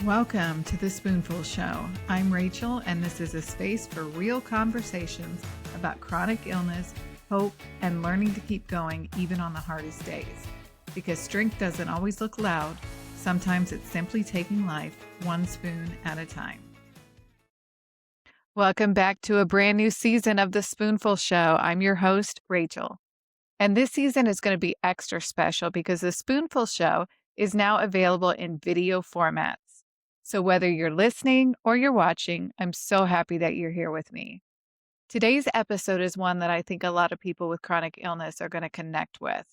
Welcome to the SpoonFull Show. I'm Rachel, and this is a space for real conversations about chronic illness, hope, and learning to keep going even on the hardest days. Because strength doesn't always look loud, sometimes it's simply taking life one spoon at a time. Welcome back to a brand new season of the SpoonFull Show. I'm your host, Rachel. And this season is going to be extra special because the SpoonFull Show is now available in video formats. So whether you're listening or you're watching, I'm so happy that you're here with me. Today's episode is one that I think a lot of people with chronic illness are going to connect with.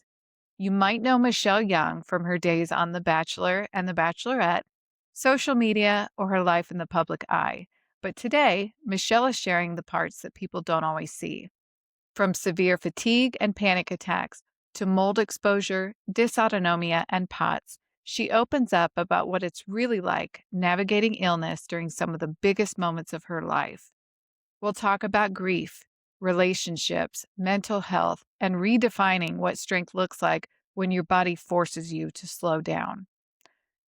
You might know Michelle Young from her days on The Bachelor and The Bachelorette, social media, or her life in the public eye. But today, Michelle is sharing the parts that people don't always see. From severe fatigue and panic attacks to mold exposure, dysautonomia, and POTS, she opens up about what it's really like navigating illness during some of the biggest moments of her life. We'll talk about grief, relationships, mental health, and redefining what strength looks like when your body forces you to slow down.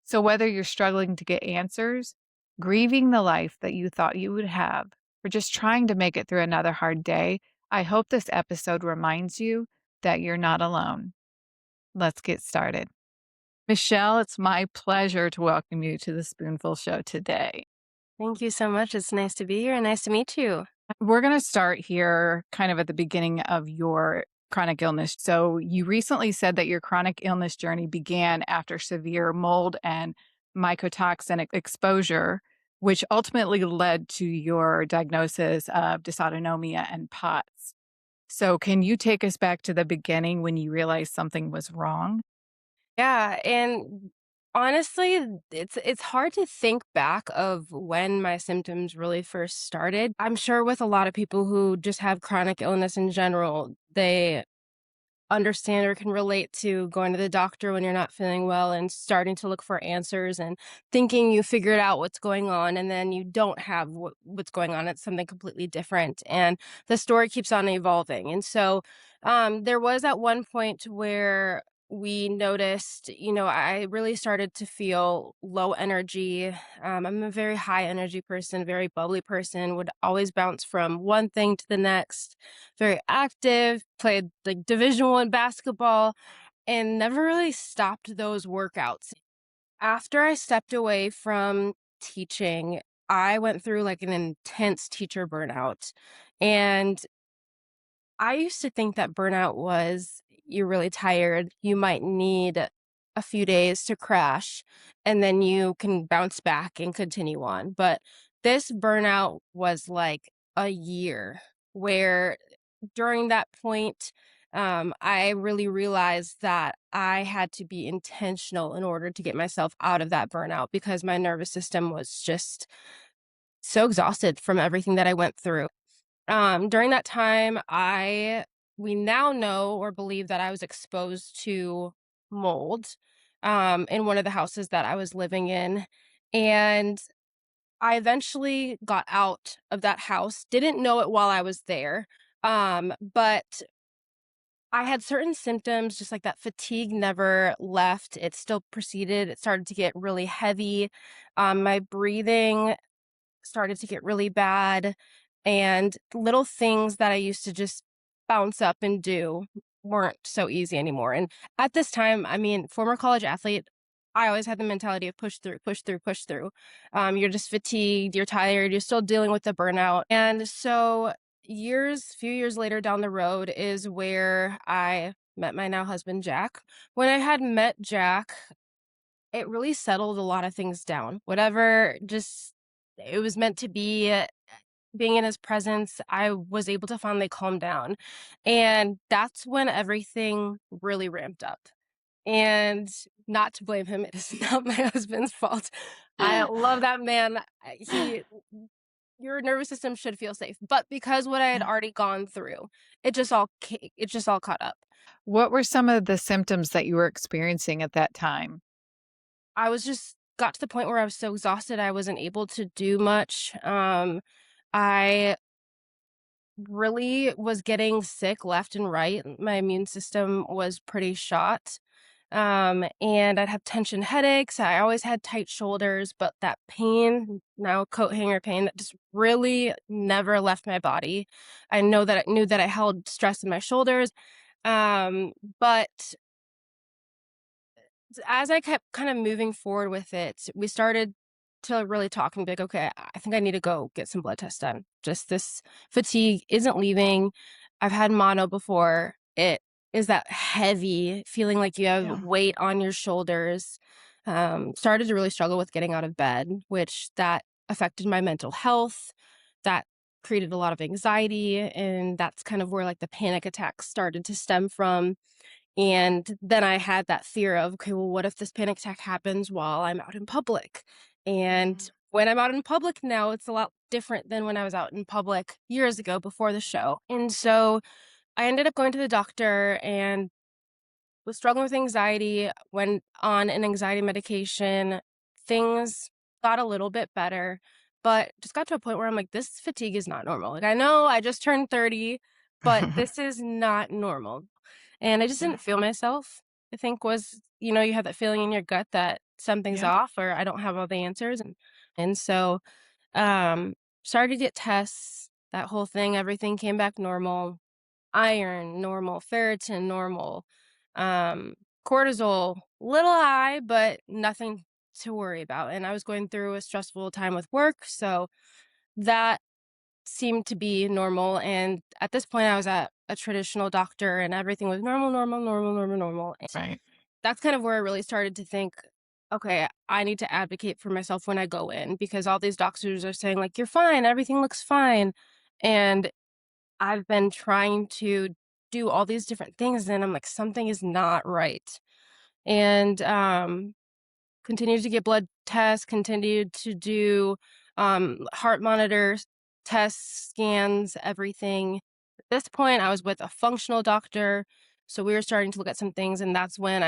So whether you're struggling to get answers, grieving the life that you thought you would have, or just trying to make it through another hard day, I hope this episode reminds you that you're not alone. Let's get started. Michelle, it's my pleasure to welcome you to the SpoonFull Show today. Thank you so much. It's nice to be here and nice to meet you. We're going to start here kind of at the beginning of your chronic illness. So you recently said that your chronic illness journey began after severe mold and mycotoxin exposure, which ultimately led to your diagnosis of dysautonomia and POTS. So can you take us back to the beginning when you realized something was wrong? Yeah, and honestly, it's hard to think back of when my symptoms really first started. I'm sure with a lot of people who just have chronic illness in general, they understand or can relate to going to the doctor when you're not feeling well and starting to look for answers and thinking you figured out what's going on and then you don't have what's going on. It's something completely different. And the story keeps on evolving. And so there was at one point where we noticed, I really started to feel low energy. I'm a very high energy person, very bubbly person, would always bounce from one thing to the next, very active, played like Division 1 basketball, and never really stopped those workouts. After I stepped away from teaching, I went through like an intense teacher burnout. And I used to think that burnout was you're really tired, you might need a few days to crash, and then you can bounce back and continue on. But this burnout was like a year where during that point, I really realized that I had to be intentional in order to get myself out of that burnout because my nervous system was just so exhausted from everything that I went through. During that time, we now know or believe that I was exposed to mold, in one of the houses that I was living in. And I eventually got out of that house, didn't know it while I was there. But I had certain symptoms, just like that fatigue never left. It still proceeded. It started to get really heavy. My breathing started to get really bad, and little things that I used to just bounce up and do weren't so easy anymore. And at this time, I mean, former college athlete, I always had the mentality of push through, push through, push through. You're just fatigued, you're tired, you're still dealing with the burnout. And so few years later down the road is where I met my now husband, Jack. When I had met Jack, it really settled a lot of things down. Whatever, just it was meant to be. Being in his presence, I was able to finally calm down. And that's when everything really ramped up. And not to blame him, it is not my husband's fault. I love that man. Your nervous system should feel safe. But because what I had already gone through, it just all caught up. What were some of the symptoms that you were experiencing at that time? I was just got to the point where I was so exhausted I wasn't able to do much. I really was getting sick left and right. My immune system was pretty shot. And I'd have tension headaches. I always had tight shoulders, but that pain, now coat hanger pain, that just really never left my body. I knew that I held stress in my shoulders. But as I kept kind of moving forward with it, we started to really talk and be like, okay, I think I need to go get some blood tests done. Just this fatigue isn't leaving. I've had mono before. It is that heavy feeling like you have Yeah. weight on your shoulders. Started to really struggle with getting out of bed, which that affected my mental health. That created a lot of anxiety. And that's kind of where like the panic attacks started to stem from. And then I had that fear of, okay, well, what if this panic attack happens while I'm out in public? And Mhm. when I'm out in public now, it's a lot different than when I was out in public years ago before the show. And so I ended up going to the doctor and was struggling with anxiety, went on an anxiety medication. Things got a little bit better, but just got to a point where I'm like, this fatigue is not normal. Like, I know I just turned 30, but this is not normal. And I just Yeah. didn't feel myself. I think was, you have that feeling in your gut that something's Yep. off or I don't have all the answers. And so um started to get tests, that whole thing, everything came back normal. Iron normal, ferritin normal, um, cortisol little high, but nothing to worry about. And I was going through a stressful time with work, so that seemed to be normal. And at this point, I was at a traditional doctor, and everything was normal, normal, normal, normal, normal. And Right. that's kind of where I really started to think, okay, I need to advocate for myself when I go in because all these doctors are saying like, you're fine, everything looks fine, and I've been trying to do all these different things, and I'm like, something is not right. And continued to get blood tests, continued to do heart monitors, tests, scans, everything. At this point, I was with a functional doctor. So we were starting to look at some things, and that's when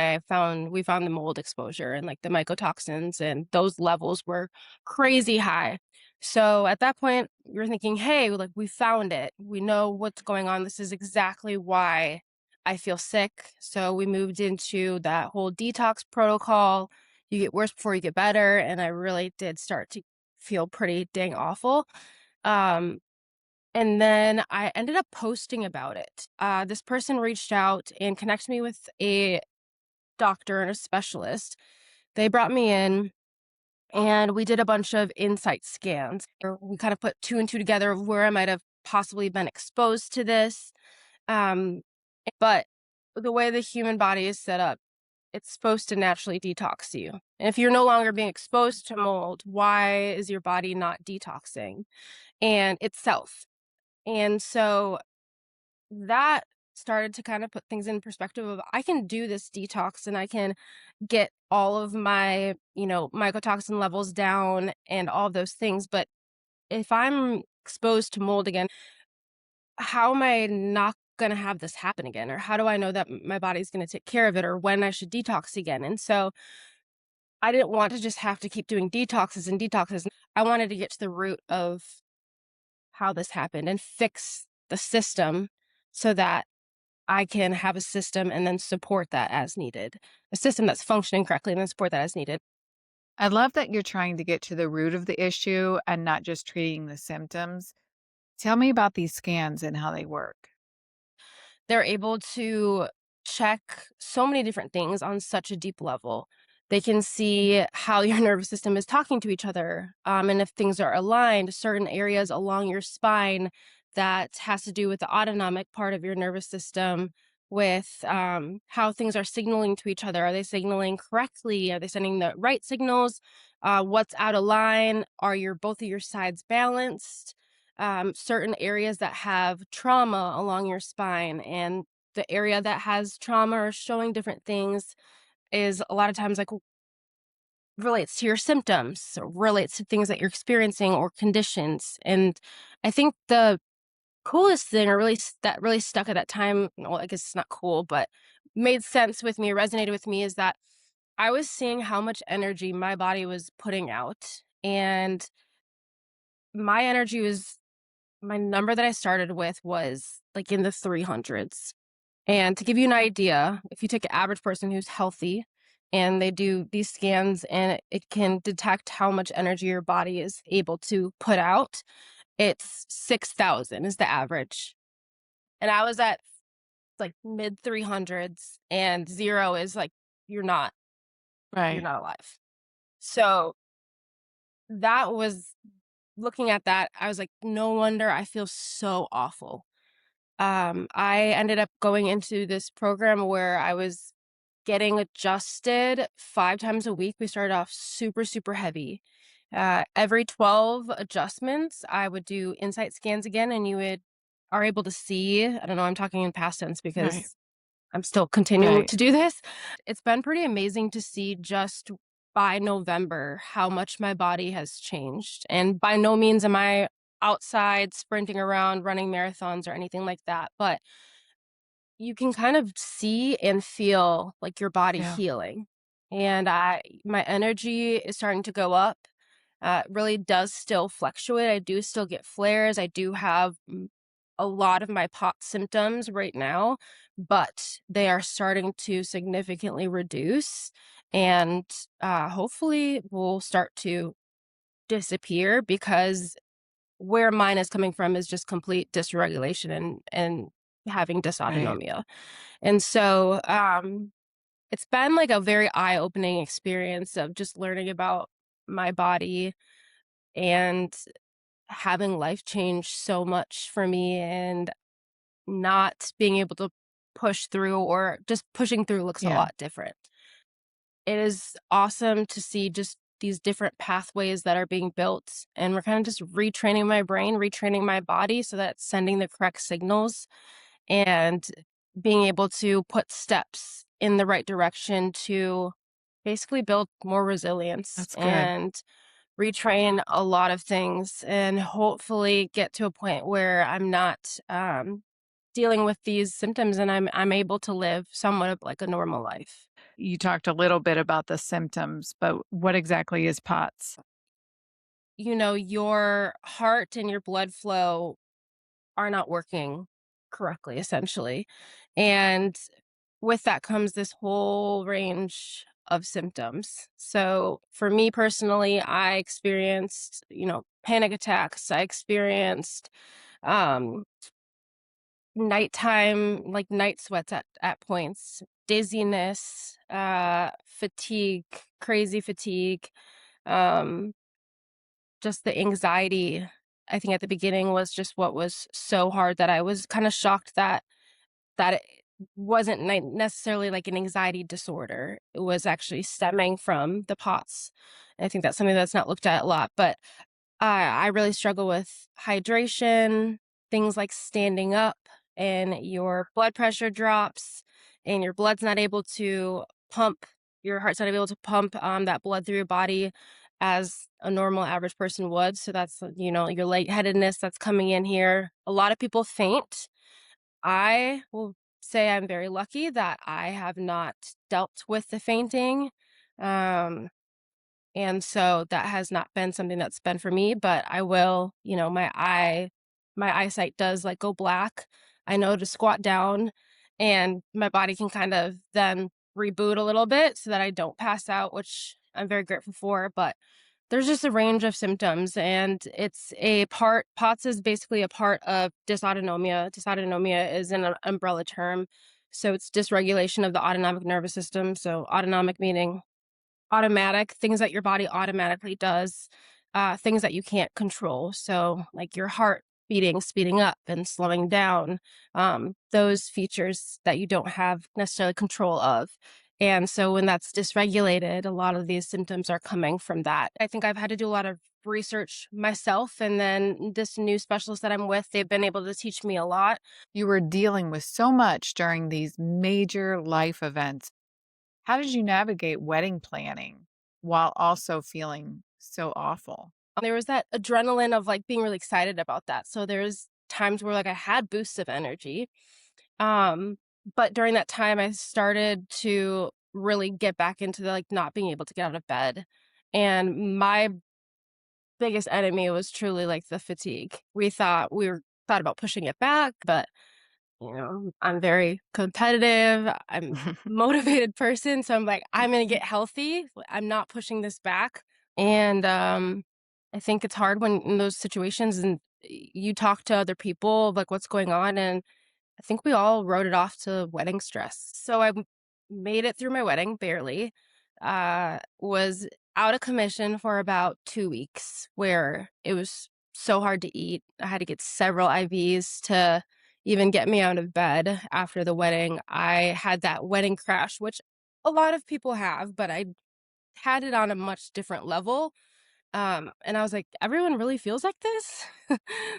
we found the mold exposure and like the mycotoxins, and those levels were crazy high. So at that point, we were thinking, hey, like we found it. We know what's going on. This is exactly why I feel sick. So we moved into that whole detox protocol. You get worse before you get better, and I really did start to feel pretty dang awful. Um, and then I ended up posting about it. This person reached out and connected me with a doctor and a specialist. They brought me in and we did a bunch of insight scans. We kind of put two and two together of where I might have possibly been exposed to this. Um, but the way the human body is set up, it's supposed to naturally detox you. And if you're no longer being exposed to mold, why is your body not detoxing and itself? And so that started to kind of put things in perspective of I can do this detox and I can get all of my, mycotoxin levels down and all of those things. But if I'm exposed to mold again, how am I not going to have this happen again? Or how do I know that my body's going to take care of it or when I should detox again? And so I didn't want to just have to keep doing detoxes and detoxes. I wanted to get to the root of how this happened and fix the system so that I can have a system and then support that as needed. A system that's functioning correctly and then support that as needed. I love that you're trying to get to the root of the issue and not just treating the symptoms. Tell me about these scans and how they work. They're able to check so many different things on such a deep level. They can see how your nervous system is talking to each other, and if things are aligned, certain areas along your spine that has to do with the autonomic part of your nervous system, with how things are signaling to each other. Are they signaling correctly? Are they sending the right signals? What's out of line? Are your both of your sides balanced? Certain areas that have trauma along your spine, and the area that has trauma or showing different things is a lot of times like relates to your symptoms or relates to things that you're experiencing or conditions. And I think the coolest thing or that really stuck at that time, well, I guess it's not cool, but made sense with me, resonated with me, is that I was seeing how much energy my body was putting out. And my energy was my number that I started with was like in the 300s. And to give you an idea, if you take an average person who's healthy and they do these scans and it can detect how much energy your body is able to put out, it's 6,000 is the average. And I was at like mid 300s, and 0 is like you're not you're Right. not alive. So that was looking at that, I was like, no wonder I feel so awful. I ended up going into this program where I was getting adjusted 5 times a week. We started off super, super heavy. Every 12 adjustments, I would do insight scans again, and you would are able to see. I don't know, I'm talking in past tense Right. because I'm still continuing Right. to do this. It's been pretty amazing to see just by November how much my body has changed. And by no means am I outside sprinting around, running marathons or anything like that. But you can kind of see and feel like your body Yeah. healing. And my energy is starting to go up. It really does still fluctuate. I do still get flares. I do have a lot of my pot symptoms right now, but they are starting to significantly reduce and hopefully will start to disappear because where mine is coming from is just complete dysregulation and having Right. dysautonomia. And so, it's been like a very eye-opening experience of just learning about my body and having life change so much for me and not being able to push through or just pushing through looks a Yeah. lot different. It is awesome to see just these different pathways that are being built, and we're kind of just retraining my brain, retraining my body so that it's sending the correct signals and being able to put steps in the right direction to basically build more resilience That's good. and retrain a lot of things and hopefully get to a point where I'm not dealing with these symptoms and I'm able to live somewhat of like a normal life. You talked a little bit about the symptoms, but what exactly is POTS? You know, your heart and your blood flow are not working correctly, essentially. And with that comes this whole range of symptoms. So for me personally, I experienced, panic attacks. I experienced um nighttime, like night sweats at points, dizziness, fatigue, crazy fatigue, um, just the anxiety. I think at the beginning was just what was so hard that I was kind of shocked that it wasn't necessarily like an anxiety disorder. It was actually stemming from the POTS. I think that's something that's not looked at a lot, but I really struggle with hydration, things like standing up and your blood pressure drops and your blood's not able to pump, your heart's not able to pump that blood through your body as a normal average person would. So that's, your lightheadedness that's coming in here. A lot of people faint. I will say I'm very lucky that I have not dealt with the fainting. Um, and so that has not been something that's been for me, but I will, my eyesight does like go black. I know to squat down and my body can kind of then reboot a little bit so that I don't pass out, which I'm very grateful for. But there's just a range of symptoms, and it's a part, POTS is basically a part of dysautonomia. Dysautonomia is an umbrella term. So it's dysregulation of the autonomic nervous system. So autonomic meaning automatic, things that your body automatically does, things that you can't control. So, like your heart beating, speeding up and slowing down, those features that you don't have necessarily control of. And so, when that's dysregulated, a lot of these symptoms are coming from that. I think I've had to do a lot of research myself. And then this new specialist that I'm with, they've been able to teach me a lot. You were dealing with so much during these major life events. How did you navigate wedding planning while also feeling so awful? There was that adrenaline of like being really excited about that. So there's times where like I had boosts of energy. Um, but during that time I started to really get back into the like not being able to get out of bed. And my biggest enemy was truly like the fatigue. We thought about pushing it back, but I'm very competitive. I'm motivated person, so I'm like, I'm gonna get healthy. I'm not pushing this back. And I think it's hard when in those situations and you talk to other people like what's going on, and I think we all wrote it off to wedding stress. So made it through my wedding barely. Was out of commission for about 2 weeks, where it was so hard to eat. I had to get several IVs to even get me out of bed after the wedding. I had that wedding crash, which a lot of people have, but I had it on a much different level. And I was like, everyone really feels like this?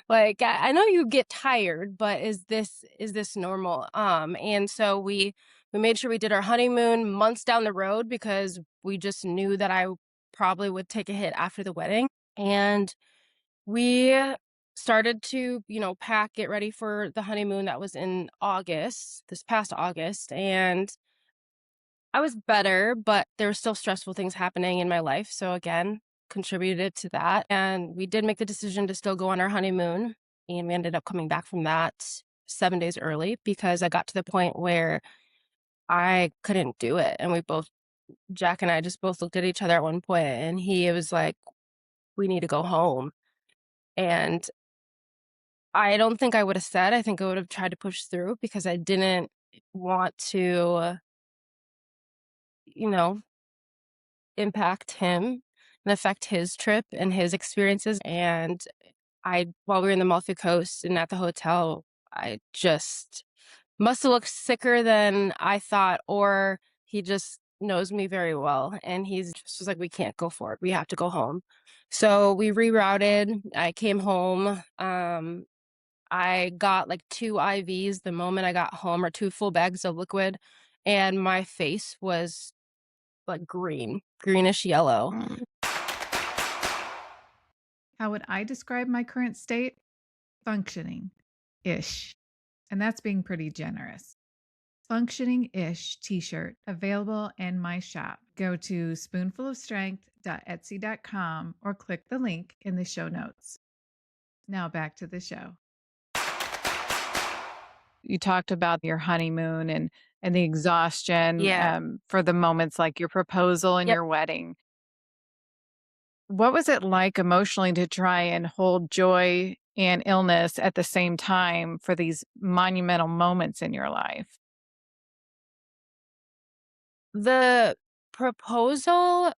Like, I know you get tired, but is this normal? And so we made sure we did our honeymoon months down the road because we just knew that I probably would take a hit after the wedding. And we started to, pack, get ready for the honeymoon that was in August, this past August. And I was better, but there were still stressful things happening in my life. So again, contributed to that. And we did make the decision to still go on our honeymoon. And we ended up coming back from that 7 days early because I got to the point where I couldn't do it. And Jack and I just both looked at each other at one point and he was like, we need to go home. And I don't think I would have said, I think I would have tried to push through because I didn't want to, you know, impact him and affect his trip and his experiences. And while we were in the Amalfi Coast and at the hotel, I just must have looked sicker than I thought, or he just knows me very well. And he's just was like, we can't go for it. We have to go home. So we rerouted. I came home. I got like 2 IVs the moment I got home, or 2 full bags of liquid. And my face was like greenish yellow. How would I describe my current state? Functioning ish. And that's being pretty generous. Functioning ish t shirt available in my shop. Go to spoonfulofstrength.etsy.com or click the link in the show notes. Now back to the show. You talked about your honeymoon and the exhaustion Yeah. for the moments like your proposal and Yep. your wedding. What was it like emotionally to try and hold joy and illness at the same time for these monumental moments in your life? The proposal,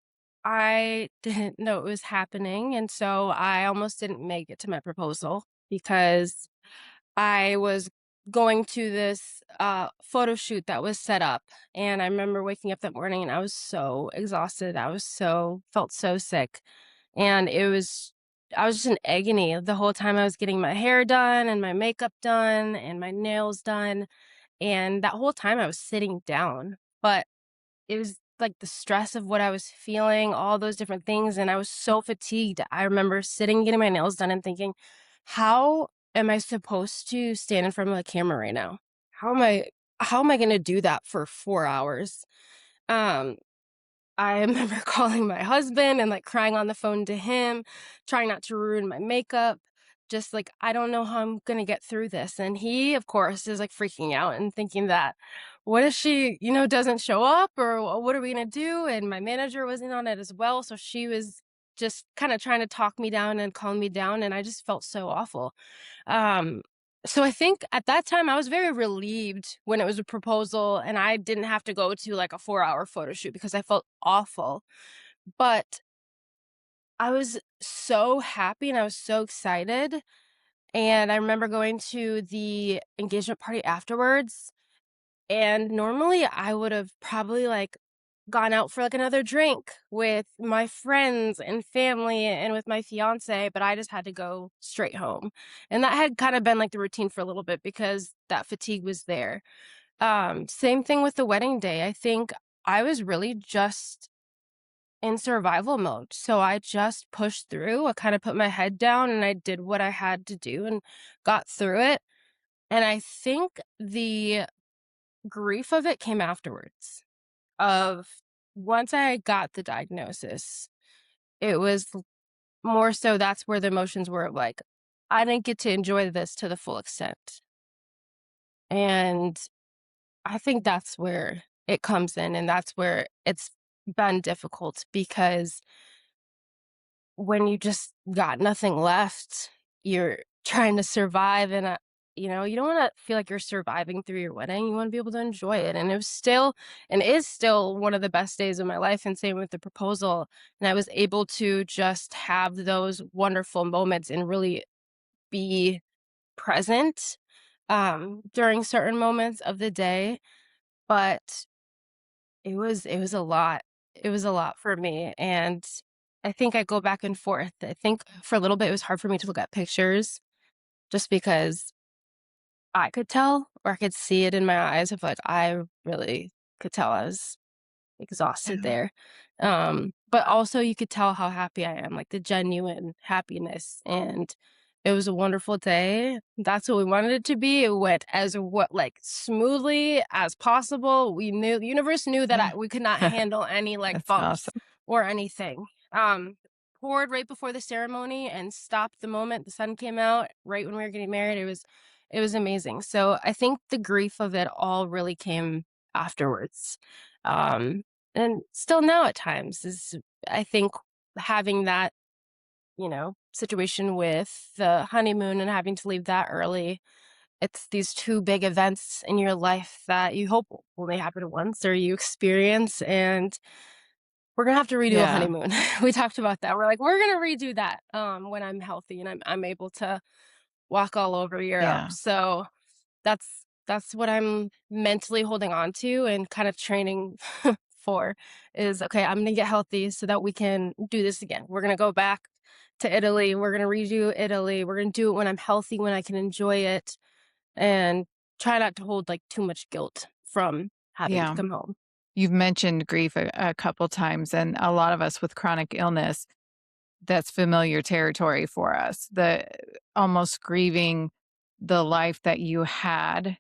I didn't know it was happening, and so I almost didn't make it to my proposal because I was going to this, photo shoot that was set up, and I remember waking up that morning and I was so exhausted, felt so sick, and I was just in agony the whole time. I was getting my hair done and my makeup done and my nails done, and that whole time I was sitting down, but it was, like, the stress of what I was feeling, all those different things, and I was so fatigued. I remember sitting, getting my nails done, and thinking, "How am I supposed to stand in front of a camera right now? How am I gonna do that for 4 hours?" Um, I remember calling my husband and, like, crying on the phone to him, trying not to ruin my makeup, just like, "I don't know how I'm gonna get through this," and he, of course, is, like, freaking out and thinking that, "What if she, doesn't show up, or what are we gonna do?" And my manager was in on it as well, so she was just kinda trying to talk me down and calm me down, and I just felt so awful. Um, so I think at that time, I was very relieved when it was a proposal and I didn't have to go to, like, a 4-hour photo shoot because I felt awful. But I was so happy and I was so excited, and I remember going to the engagement party afterwards, and normally I would have probably, like, gone out for, like, another drink with my friends and family and with my fiancé, but I just had to go straight home. And that had kinda been, like, the routine for a little bit because that fatigue was there. Same thing with the wedding day. I think I was really just in survival mode, so I just pushed through. I kinda put my head down and I did what I had to do and got through it, and I think the grief of it came afterwards. Of Once I got the diagnosis, it was more so that's where the emotions were of like, I didn't get to enjoy this to the full extent. And I think that's where it comes in, and that's where it's been difficult because when you just got nothing left, you're trying to survive and, you don't wanna feel like you're surviving through your wedding, you wanna be able to enjoy it, and it was still and is still one of the best days of my life, and same with the proposal, and I was able to just have those wonderful moments and really be present, during certain moments of the day, but it was a lot. It was a lot for me, and I think I go back and forth. I think for a little bit, it was hard for me to look at pictures just because I could tell or I could see it in my eyes of, like, I really could tell I was exhausted Yeah. there. But also you could tell how happy I am, like the genuine happiness. And it was a wonderful day. That's what we wanted it to be. It went as what like smoothly as possible. We knew the universe knew that Yeah. we could not handle any like That's bumps awesome. or anything. Poured right before the ceremony and stopped the moment the sun came out, right when we were getting married. It was amazing. So I think the grief of it all really came afterwards. Um, and still now at times is I think having that, situation with the honeymoon and having to leave that early, it's these two big events in your life that you hope only happen once or you experience, and we're gonna have to redo a Yeah. honeymoon. We talked about that. We're like, we're gonna redo that when I'm healthy and I'm able to walk all over Europe. Yeah. So that's what I'm mentally holding on to and kind of training for is okay, I'm gonna get healthy so that we can do this again. We're gonna go back to Italy. We're gonna redo Italy. We're gonna do it when I'm healthy, when I can enjoy it, and try not to hold like too much guilt from having to Yeah. come home. You've mentioned grief a couple times, and a lot of us with chronic illness, that's familiar territory for us. The almost grieving the life that you had,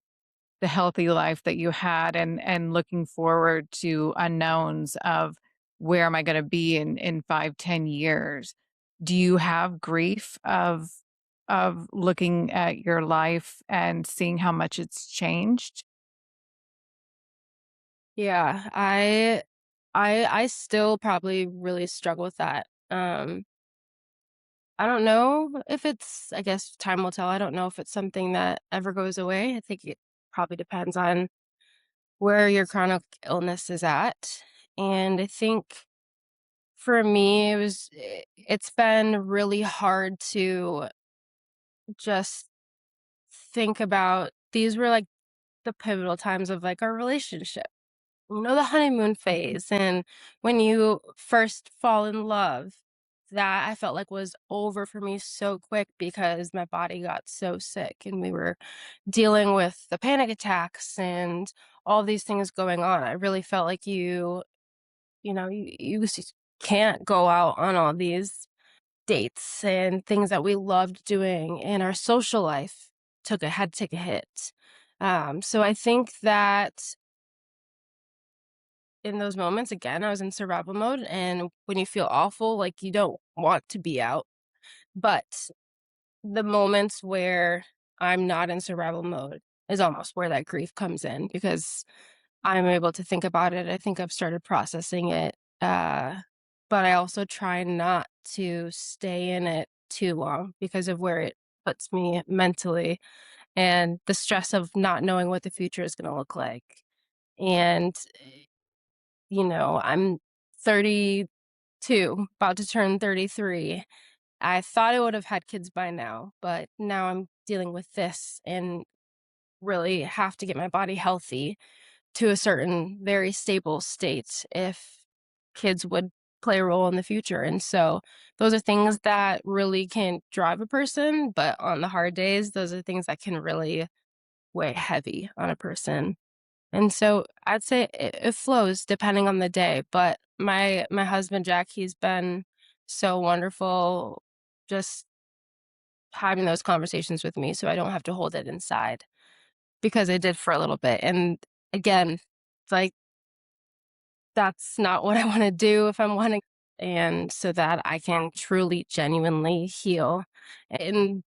the healthy life that you had, and looking forward to unknowns of where am I gonna be in 5, 10 years. Do you have grief of looking at your life and seeing how much it's changed? Yeah, I still probably really struggle with that. I don't know if I guess time will tell. I don't know if it's something that ever goes away. I think it probably depends on where your chronic illness is at. And I think for me, it's been really hard to just think about these were like the pivotal times of like our relationship. The honeymoon Mhm. phase and when you first fall in love, that I felt like was over for me so quick because my body got so sick and we were dealing with the panic attacks and all these things going on. I really felt like you can't go out on all these dates and things that we loved doing and our social life had to take a hit. So I think that in those moments, again, I was in survival mode, and when you feel awful, like, you don't want to be out, but the moments where I'm not in survival mode is almost where that grief comes in because I'm able to think about it. I think I've started processing it, but I also try not to stay in it too long because of where it puts me mentally and the stress of not knowing what the future is gonna look like, and I'm 32, about to turn 33. I thought I would have had kids by now, but now I'm dealing with this and really have to get my body healthy to a certain very stable state if kids would play a role in the future. And so those are things that really can drive a person, but on the hard days, those are things that can really weigh heavy on a person. And so I'd say it flows depending on the day, but my husband, Jack, he's been so wonderful just having those conversations with me so I don't have to hold it inside because I did for a little bit. And again, it's like that's not what I wanna do if I'm wanting and so that I can truly genuinely heal. And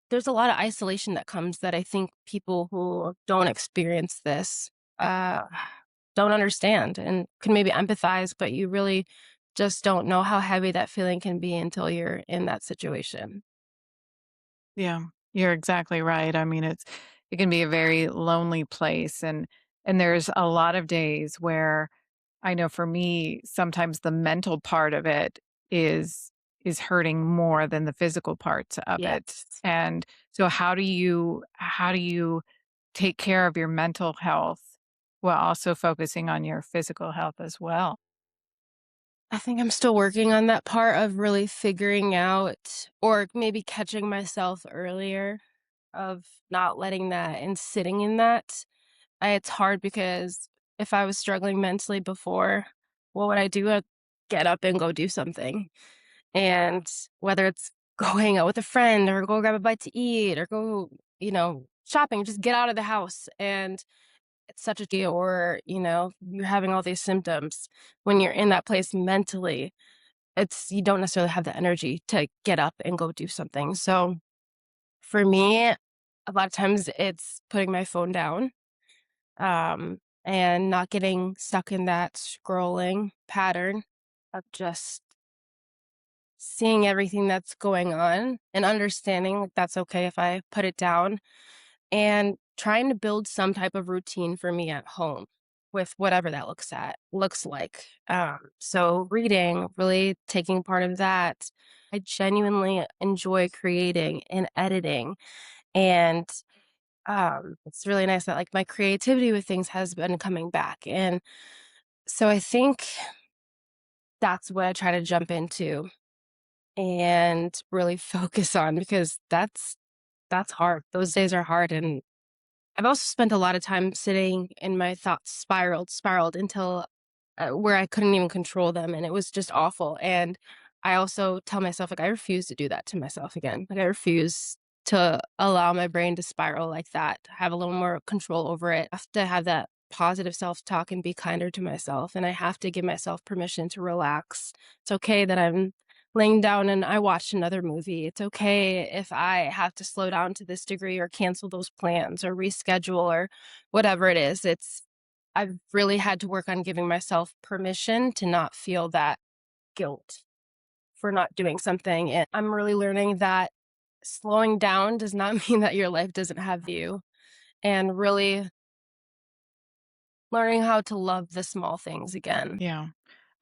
there's a lot of isolation that comes that I think people who don't experience this, uh, don't understand and can maybe empathize, but you really just don't know how heavy that feeling can be until you're in that situation. Yeah, you're exactly right. I mean, it can be a very lonely place, and there's a lot of days where I know for me, sometimes the mental part of it is is hurting more than the physical parts of it. Yes. And so how do you take care of your mental health while also focusing on your physical health as well? I think I'm still working on that part of really figuring out or maybe catching myself earlier of not letting that and sitting in that. It's hard because if I was struggling mentally before, what would I do? I'd get up and go do something. And whether it's go hang out with a friend or go grab a bite to eat or go, shopping, just get out of the house. And it's such a deal, or, you're having all these symptoms when you're in that place mentally. You don't necessarily have the energy to get up and go do something. So for me, a lot of times it's putting my phone down, and not getting stuck in that scrolling pattern of just seeing everything that's going on and understanding like that's okay if I put it down and trying to build some type of routine for me at home with whatever that looks like. So reading, really taking part of that. I genuinely enjoy creating and editing, and it's really nice that like my creativity with things has been coming back. And so I think that's what I try to jump into and really focus on because that's hard. Those days are hard, and I've also spent a lot of time sitting and my thoughts spiraled until where I couldn't even control them, and it was just awful. And I also tell myself like I refuse to do that to myself again. Like I refuse to allow my brain to spiral like that. Have a little more control over it. I have to have that positive self-talk and be kinder to myself, and I have to give myself permission to relax. It's okay that I'm laying down and I watched another movie. It's okay if I have to slow down to this degree or cancel those plans or reschedule or whatever it is. I've really had to work on giving myself permission to not feel that guilt for not doing something. And I'm really learning that slowing down does not mean that your life doesn't have you, and really learning how to love the small things again. Yeah.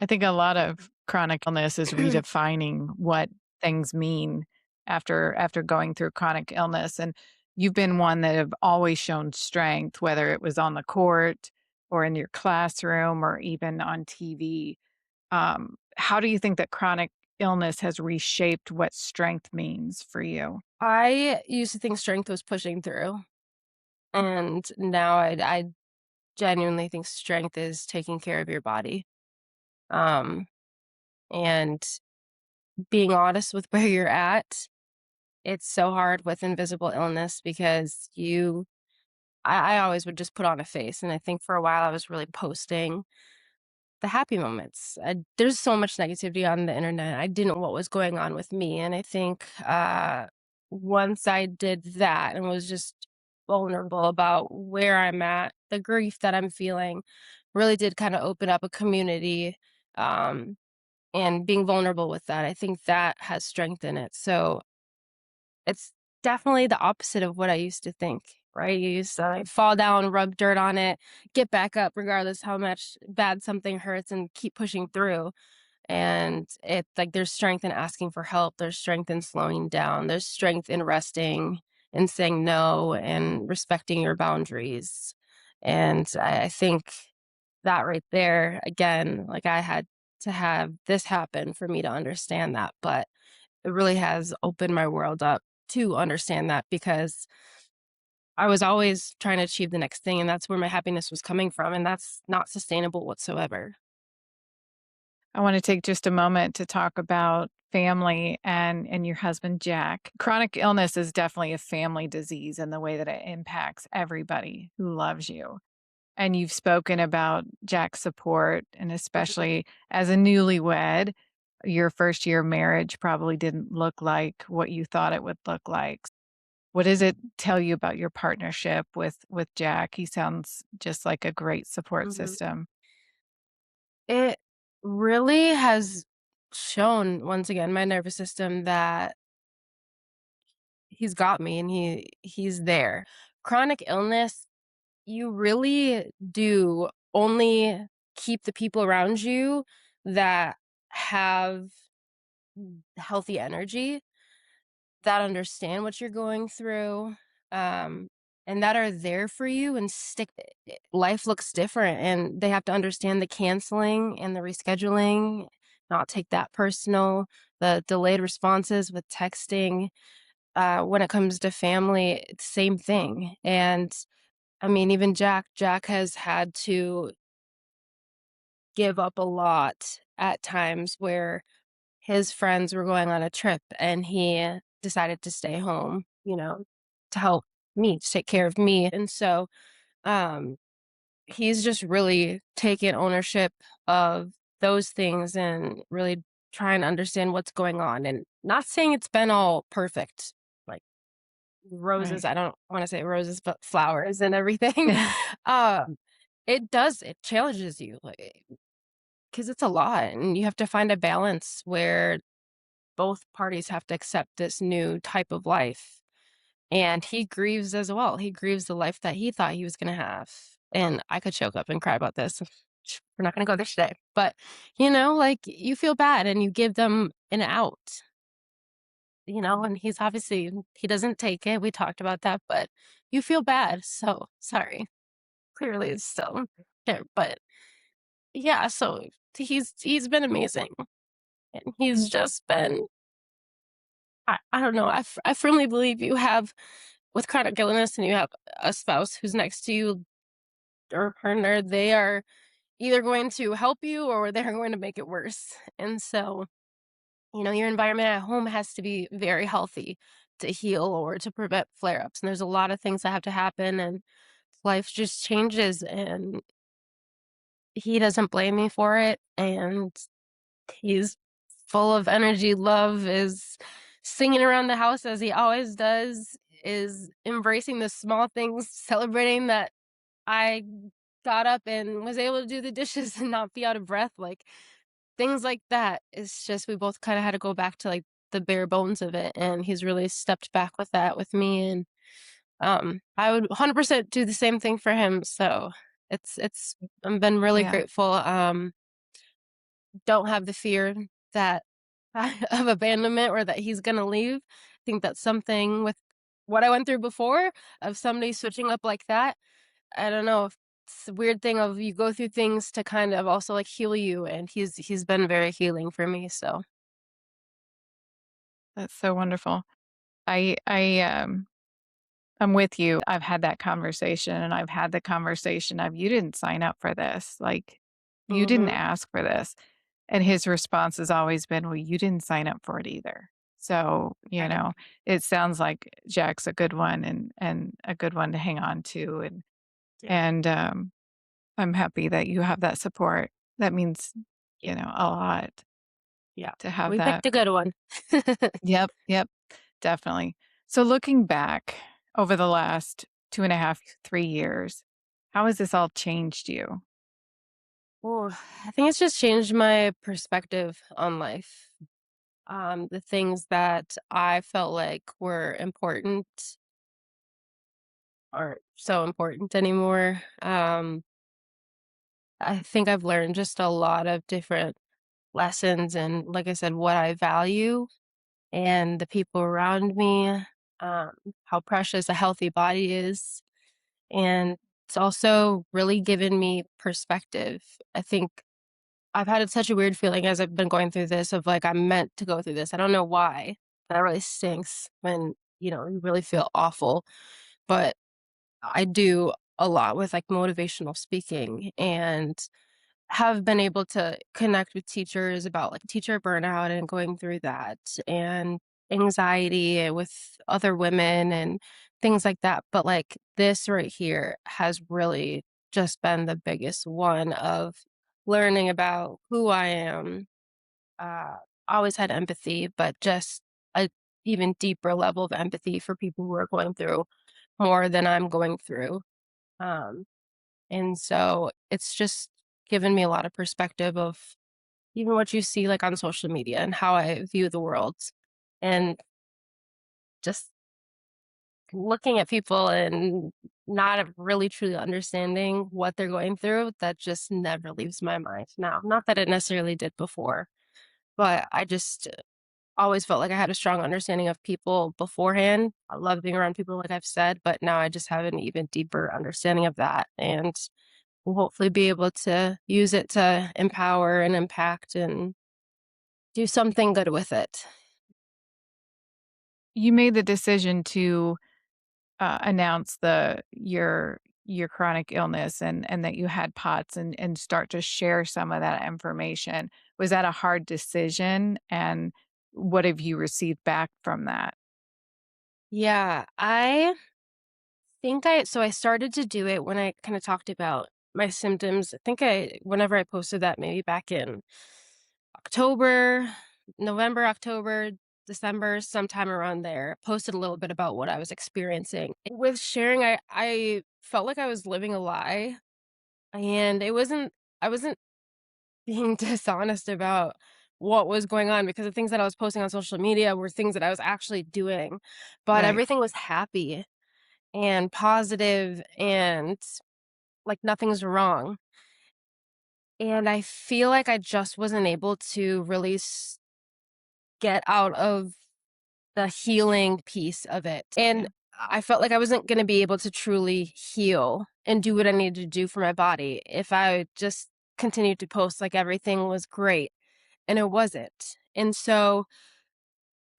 I think a lot of chronic illness is redefining what things mean after going through chronic illness, and you've been one that have always shown strength, whether it was on the court or in your classroom or even on TV. How do you think that chronic illness has reshaped what strength means for you? I used to think strength was pushing through, and now I genuinely think strength is taking care of your body. Um, and being honest with where you're at. It's so hard with invisible illness because I always would just put on a face. And I think for a while I was really posting the happy moments. There's so much negativity on the internet. I didn't know what was going on with me. And I think once I did that and was just vulnerable about where I'm at, the grief that I'm feeling really did kind of open up a community. Um, and being vulnerable with that, I think that has strength in it. So it's definitely the opposite of what I used to think, right? You used to like, fall down, rub dirt on it, get back up regardless how much bad something hurts and keep pushing through. And it's like there's strength in asking for help, there's strength in slowing down, there's strength in resting and saying no and respecting your boundaries. And I think that right there, again, like I had to have this happen for me to understand that. But it really has opened my world up to understand that because I was always trying to achieve the next thing, and that's where my happiness was coming from, and that's not sustainable whatsoever. I want to take just a moment to talk about family and your husband Jack. Chronic illness is definitely a family disease in the way that it impacts everybody who loves you. And you've spoken about Jack's support, and Mhm. especially as a newlywed, your first year of marriage probably didn't look like what you thought it would look like. What does it tell you about your partnership with Jack? He sounds just like a great support Mhm. system. It really has shown, once again, my nervous system that he's got me and he's there. Chronic illness, you really do only keep the people around you that have healthy energy, that understand what you're going through, um, and that are there for you and stick life looks different, and they have to understand the canceling and the rescheduling, not take that personal, the delayed responses with texting. When it comes to family, it's same thing, and, I mean, even Jack has had to give up a lot at times where his friends were going on a trip and he decided to stay home, to help me, to take care of me. And so um he's just really taken ownership of those things and really trying to understand what's going on. And not saying it's been all perfect, like roses. Right. I don't want to say roses, but flowers and everything. um it challenges you, like, because it's a lot and you have to find a balance where both parties have to accept this new type of life. And he grieves as well. He grieves the life that he thought he was going to have. And I could choke up and cry about this. We're not going to go there today. But, like you feel bad and you give them an out, and he's obviously, he doesn't take it. We talked about that, but you feel bad. So sorry. Clearly it's still there. But yeah, so he's been amazing. And he's just been, I don't know. I firmly believe you have, with chronic illness and you have a spouse who's next to you or partner, they are either going to help you or they're going to make it worse. And so, your environment at home has to be very healthy to heal or to prevent flare ups. And there's a lot of things that have to happen, and life just changes. And he doesn't blame me for it. And he's full of energy, love, is singing around the house as he always does, is embracing the small things, celebrating that I got up and was able to do the dishes and not be out of breath, like, things like that. It's just we both kinda had to go back to, like, the bare bones of it, and he's really stepped back with that with me, and, I would 100% do the same thing for him, so it's I've been really Yeah. grateful. Don't have the fear that of abandonment or that he's gonna leave. I think that's something with what I went through before, of somebody switching up like that. I don't know if it's a weird thing of you go through things to kind of also, like, heal you, and he's been very healing for me, so That's so wonderful. I'm with you. I've had that conversation and I've had the conversation of you didn't sign up for this. Like you didn't mhm, ask for this. And his response has always been, well, you didn't sign up for it either. So, right, it sounds like Jack's a good one and a good one to hang on to. yeah, And I'm happy that you have that support. That means, yeah, a lot yeah. to have We that. picked a good one. Yep, yep, definitely. So looking back over the last 2.5, 3 years, how has this all changed you? Ooh, I think it's just changed my perspective on life. The things that I felt like were important aren't so important anymore. I think I've learned just a lot of different lessons and, like I said, what I value and the people around me, um, how precious a healthy body is. And it's also really given me perspective. I think I've had such a weird feeling as I've been going through this of like, I'm meant to go through this. I don't know why. That really stinks when, you really feel awful. But I do a lot with like motivational speaking and have been able to connect with teachers about like teacher burnout and going through that and anxiety with other women and things like that. But like this right here has really just been the biggest one of learning about who I am. Uh, always had empathy, but just a even deeper level of empathy for people who are going through more than I'm going through. Um, and so it's just given me a lot of perspective of even what you see like on social media and how I view the world. And just looking at people and not really truly understanding what they're going through, that just never leaves my mind now. Not that it necessarily did before, but I just always felt like I had a strong understanding of people beforehand. I love being around people, like I've said, but now I just have an even deeper understanding of that. And will hopefully be able to use it to empower and impact and do something good with it. You made the decision to announce your chronic illness and that you had POTS and start to share some of that information. Was that a hard decision? And what have you received back from that? Yeah, I think I started to do it when I kinda talked about my symptoms. I think I whenever I posted that maybe back in October, November, October, December, sometime around there, posted a little bit about what I was experiencing. With sharing, I felt like I was living a lie, and I wasn't being dishonest about what was going on because the things that I was posting on social media were things that I was actually doing, but Right. everything was happy and positive and like nothing's wrong. And I feel like I just wasn't able to really get out of the healing piece of it. And Yeah. I felt like I wasn't going to be able to truly heal and do what I needed to do for my body if I just continued to post like everything was great, and it wasn't. And so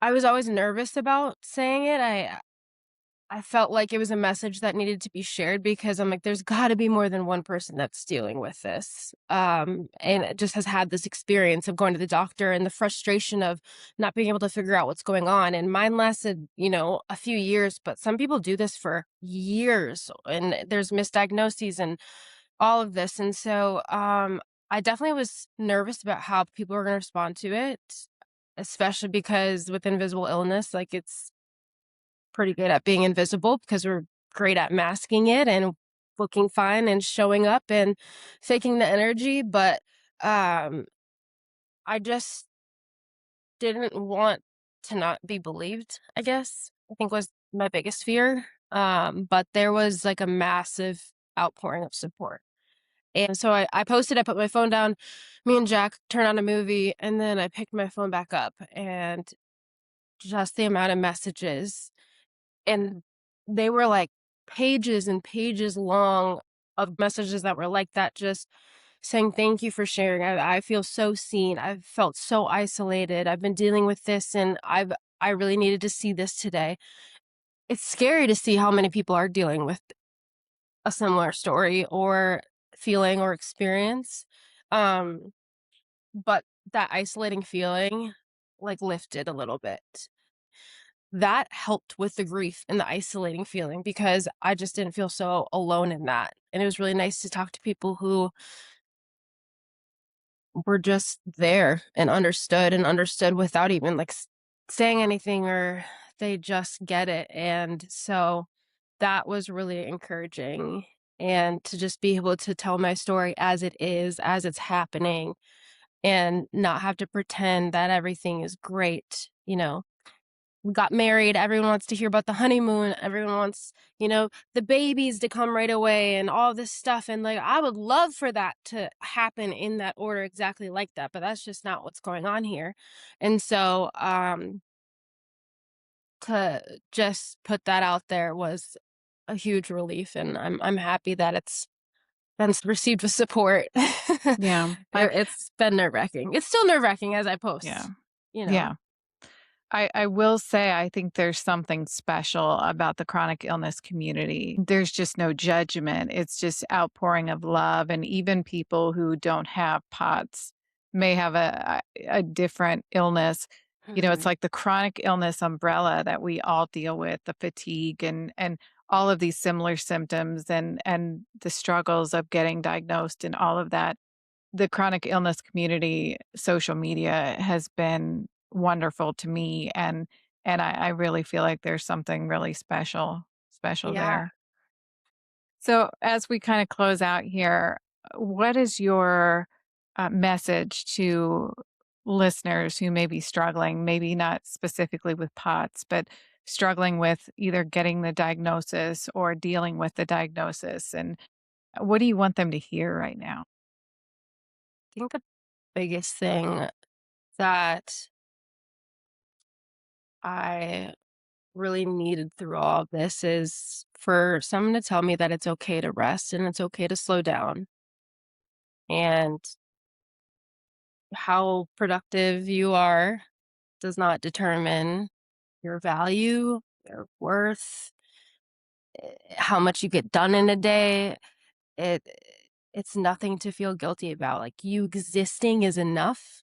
I was always nervous about saying it. I felt like it was a message that needed to be shared because I'm like, there's got to be more than one person that's dealing with this. And it just has had this experience of going to the doctor and the frustration of not being able to figure out what's going on. And mine lasted, a few years, but some people do this for years and there's misdiagnoses and all of this. And so I definitely was nervous about how people are going to respond to it, especially because with invisible illness, like it's pretty good at being invisible because we're great at masking it and looking fine and showing up and faking the energy, but, um, I just didn't want to not be believed, I guess, I think was my biggest fear, but there was, like, a massive outpouring of support, and so I posted, I put my phone down, me and Jack turned on a movie, and then I picked my phone back up, and just the amount of messages. And they were, like, pages and pages long of messages that were like that, just saying, "Thank you for sharing. I feel so seen. I've felt so isolated. I've been dealing with this, and I really needed to see this today." It's scary to see how many people are dealing with a similar story or feeling or experience. Um, but that isolating feeling, like, lifted a little bit. That helped with the grief and the isolating feeling because I just didn't feel so alone in that, and it was really nice to talk to people who were just there and understood without even, like, saying anything, or they just get it, and so that was really encouraging, and to just be able to tell my story as it is, as it's happening, and not have to pretend that everything is great, we got married, everyone wants to hear about the honeymoon, everyone wants, the babies to come right away and all this stuff, and, like, I would love for that to happen in that order exactly like that, but that's just not what's going on here, and so, to just put that out there was a huge relief, and I'm happy that it's been received with support. Yeah. It's been nerve-wracking. It's still nerve-wracking as I Yeah. post, you know? Yeah. I will say I think there's something special about the chronic illness community. There's just no judgment. It's just outpouring of love, and even people who don't have POTS may have a different illness. It's Mhm. like the chronic illness umbrella that we all deal with, the fatigue and all of these similar symptoms and the struggles of getting diagnosed and all of that. The chronic illness community, social media has been wonderful to me, And I really feel like there's something really special Yeah. there. So as we kind of close out here, what is your message to listeners who may be struggling, maybe not specifically with POTS, but struggling with either getting the diagnosis or dealing with the diagnosis? And what do you want them to hear right now? I think the biggest thing that I really needed through all of this is for someone to tell me that it's okay to rest and it's okay to slow down, and how productive you are does not determine your value, your worth, how much you get done in a day. It it's nothing to feel guilty about. Like, you existing is enough.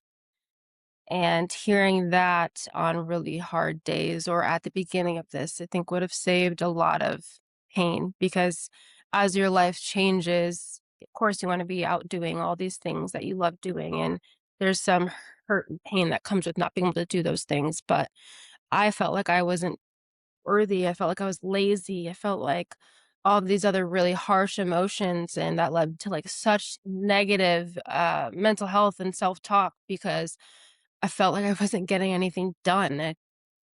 And hearing that on really hard days or at the beginning of this, I think would have saved a lot of pain, because as your life changes, of course, you want to be out doing all these things that you love doing. And there's some hurt and pain that comes with not being able to do those things. But I felt like I wasn't worthy. I felt like I was lazy. I felt like all of these other really harsh emotions, and that led to like such negative mental health and self-talk, because I felt like I wasn't getting anything done.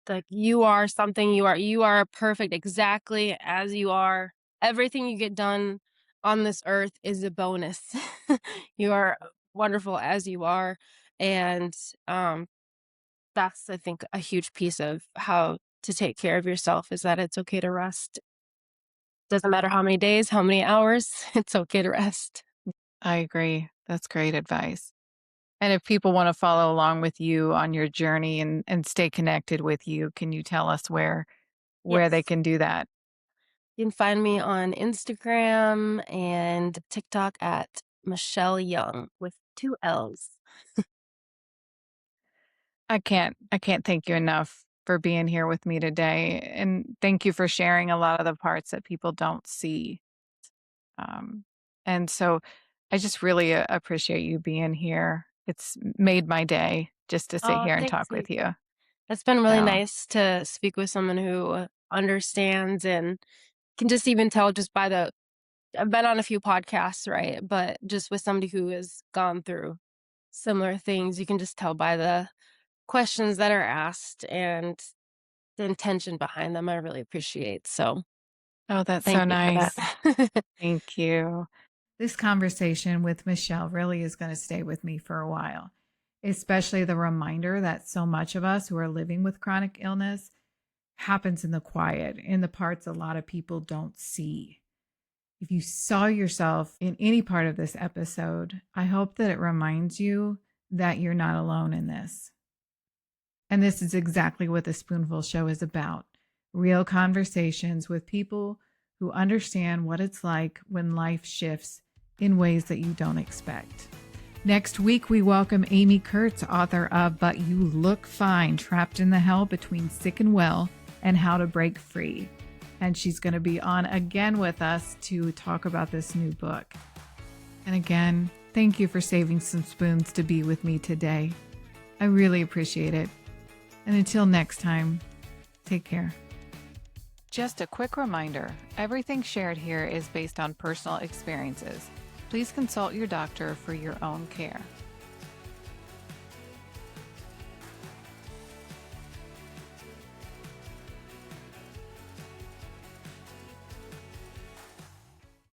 Like, you are something, you are perfect exactly as you are. Everything you get done on this earth is a bonus. You are wonderful as you are. And that's, I think, a huge piece of how to take care of yourself, is that it's okay to rest. Doesn't matter how many days, how many hours, it's okay to rest. I agree. That's great advice. And if people want to follow along with you on your journey and stay connected with you, can you tell us where they Yes. can do that? You can find me on Instagram and TikTok at Michelle Young with 2 L's. I can't thank you enough for being here with me today, and thank you for sharing a lot of the parts that people don't see. Um, and so I just really appreciate you being here. It's made my day just to sit Oh, here and thank talk you. with you. It's been really So, nice to speak with someone who understands, and can just even tell just by the I've been on a few podcasts, right? But just with somebody who has gone through similar things, you can just tell by the questions that are asked and the intention behind them. I really appreciate. So oh, that's so thank you for that. nice. Thank you. This conversation with Michelle really is going to stay with me for a while, especially the reminder that so much of us who are living with chronic illness happens in the quiet, in the parts a lot of people don't see. If you saw yourself in any part of this episode, I hope that it reminds you that you're not alone in this. And this is exactly what the Spoonful Show is about: real conversations with people who understand what it's like when life shifts in ways that you don't expect. Next week, we welcome Amy Kurtz, author of But You Look Fine, Trapped in the Hell Between Sick and Well, and How to Break Free. And she's going to be on again with us to talk about this new book. And again, thank you for saving some spoons to be with me today. I really appreciate it. And until next time, take care. Just a quick reminder, everything shared here is based on personal experiences. Please consult your doctor for your own care.